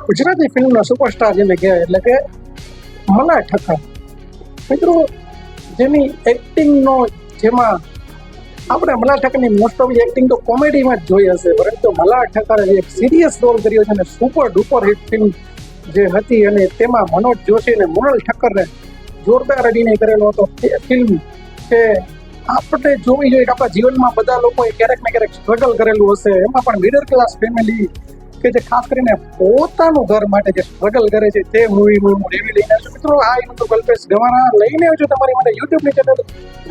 ગુજરાતી ફિલ્મના સુપરસ્ટાર જેને કહેવાય એટલે કે મલાઈ ઠક્કર. મિત્રો, જેની એક્ટિંગનો જેમાં આપણે મલાઈ ઠક્કરની મોસ્ટ ઓફ એક્ટિંગ તો કોમેડીમાં જ જોઈ હશે, પરંતુ મલાઈ ઠક્કરે એક સિરિયસ રોલ કર્યો છે અને સુપર ડુપર હિટ ફિલ્મ જે હતી અને તેમાં મનોજ જોશી અને મોનલ ઠક્કરને જોરદાર અભિનય કરેલો હતો. તે ફિલ્મ કે આપણે જોવી જોઈએ કે આપણા જીવનમાં બધા લોકોએ ક્યારેક ને ક્યારેક સ્ટ્રગલ કરેલું હશે, એમાં પણ મિડલ ક્લાસ ફેમિલી કે જે ખાસ કરીને પોતાનું ઘર માટે જે સ્ટ્રગલ કરે છે તે મૂવીનું હું રિવ્યુ લઈને આવ્યો છું. મિત્રો, આ યુટ્યુબ કલ્પેશ ગવારા લઈને આવ્યો છું તમારી માટે યુટ્યુબની ચેનલ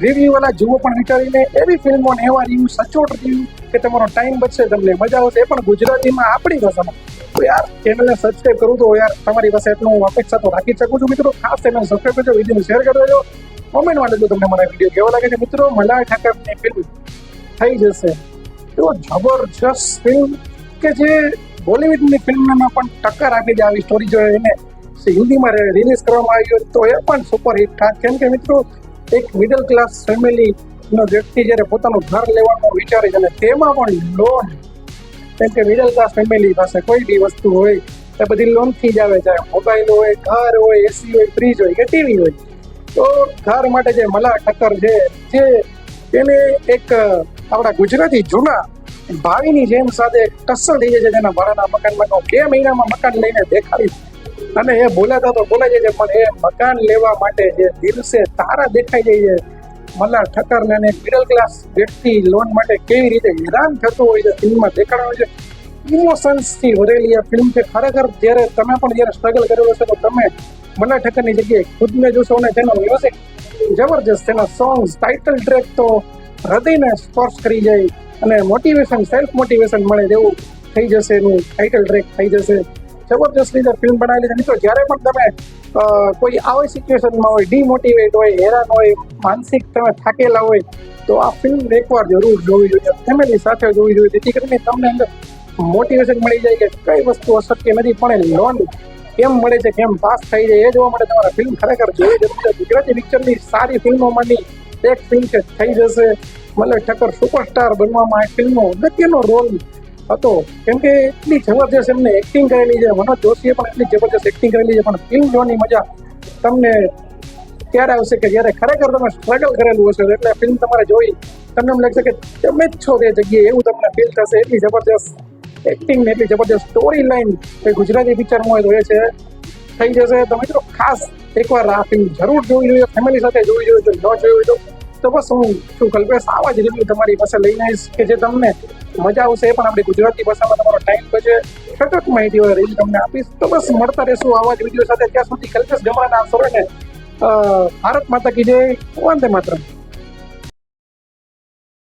રિવ્યુ વાળા જુઓ પણ વિચારીને એવી ફિલ્મો ને એવા રિવ્યુ સચોટ રિવ્યુ કે તમારો ટાઈમ બચશે, તમને મજા આવશે, એ પણ ગુજરાતીમાં આપણી ભાષામાં. તો યાર ચેનલને સબસ્ક્રાઈબ કરું તો યાર તમારી પાસે એટલું હું અપેક્ષા તો રાખી શકું છું. મિત્રો, ખાસ ચેનલ સબસ્ક્રાઈબ કરજો, વિડીયોને શેર કરી દેજો, કોમેન્ટમાં લેજો તમને મારા વિડીયો કેવો લાગે છે. મિત્રો, મલાઈ ઠક્કરની ફિલ્મ થઈ જશે તો જબરજસ્ત ફિલ્મ કે જે બોલિવૂડની ફિલ્મમાં પણ ટક્કર આપી દે આવી સ્ટોરી જો એને હિન્દીમાં રિલીઝ કરવામાં આવી હોય તો એ પણ સુપર હિટ થાય. કેમ કે મિત્રો, એક મિડલ ક્લાસ ફેમિલીનો વ્યક્તિ જ્યારે પોતાનું ઘર લેવાનું વિચારે છે અને તેમાં પણ લોન, કેમ કે મિડલ ક્લાસ ફેમિલી પાસે કોઈ બી વસ્તુ હોય એ બધી લોનથી જ આવે, ચાહે મોબાઈલ હોય, ઘર હોય, એસી હોય, ફ્રીજ હોય કે ટીવી હોય. તો ઘર માટે જે મલાઈ ઠક્કર છે જે તેને એક આપણા ગુજરાતી જૂના ભાવિની જેમ સાથે ટસ્સલ થઈ જાય છે તેના ભાડાના મકાનમાં. 2 મહિનામાં મકાન લઈને દેખાડી અને એ બોલાતા તો બોલાઈ જાય છે, પણ એ મકાન લેવા માટે જે દિવસે તારા દેખાઈ જાય છે મલાઈ ઠક્કરને અને મિડલ ક્લાસ વ્યક્તિ લોન માટે કેવી રીતે હેરાન થતું હોય છે ફિલ્મમાં દેખાડવાનું છે. ઇમોશન્સથી ભરેલી આ ફિલ્મ છે. ખરેખર જ્યારે તમે પણ જ્યારે સ્ટ્રગલ કરેલો છે તો તમે મલાઈ ઠક્કરની જગ્યાએ ખુદને જોશો અને તેનો મ્યુઝિક જબરજસ્ત, તેના સોંગ્સ, ટાઇટલ ટ્રેક તો હૃદયને સ્પર્શ કરી જાય અને મોટિવેશન, સેલ્ફ મોટિવેશન મળે તેવું થઈ જશે. એનું ટાઇટલ ટ્રેક થઈ જશે. જબરજસ્ત રીતે ફિલ્મ બનાવેલી છે. મિત્રો, જ્યારે પણ તમે કોઈ આવી સિચ્યુએશનમાં હોય, ડિમોટિવેટ હોય, હેરાન હોય, માનસિક તમે થાકેલા હોય તો આ ફિલ્મ એકવાર જરૂર જોવી જોઈએ, ફેમિલી સાથે જોવી જોઈએ, જેથી કરીને તમને અંદર મોટિવેશન મળી જાય કે કઈ વસ્તુ અશક્ય નથી પણ એ લોન કેમ મળે છે, કેમ પાસ થઈ જાય એ જોવા માટે તમારે ફિલ્મ ખરેખર જોવી જરૂર. ગુજરાતી પિક્ચરની સારી ફિલ્મોમાંની એક ફિલ્મ છે, થઈ જશે. મલાઈ ઠક્કર સુપરસ્ટાર બનવામાં આ ફિલ્મનો અગત્યનો રોલ હતો, કેમ કે એટલી જબરજસ્ત એમને એક્ટિંગ કરેલી છે. મનોજ જોશીએ પણ એટલી જબરજસ્ત એક્ટિંગ કરેલી છે. પણ ફિલ્મ જોવાની મજા તમને ત્યારે આવશે કે જ્યારે ખરેખર તમે સ્ટ્રગલ કરેલું હશે. એટલે ફિલ્મ તમારે જોઈ તમને એમ લાગશે કે તમે જ છો તે જગ્યાએ, એવું તમને ફીલ થશે. એટલી જબરજસ્ત એક્ટિંગ ને એટલી જબરજસ્ત સ્ટોરી લાઈન એ ગુજરાતી પિક્ચરમાં હોય તો એ છે થઈ જશે. તો મિત્રો, ખાસ એકવાર આ ફિલ્મ જરૂર જોવી જોઈએ, ફેમિલી સાથે જોવી જોઈએ. જો ન જોઈ હોય તો બસ હું શું કલ્પેશ આવા જ રિવ્યુ તમારી પાસે લઈને આવીશ કે જે તમને મજા આવશે, એ પણ આપણી ગુજરાતી ભાષામાં તમારો ટાઈમ બચે, સતત માહિતી હોય રિવ્યુ તમને આપીશ. તો બસ મળતા રહેશું આવા જ વિડીયો સાથે. ત્યાં સુધી કલ્પેશ ગમરાના સરોને ભારત માતા કી જય, વંદે માતરમ.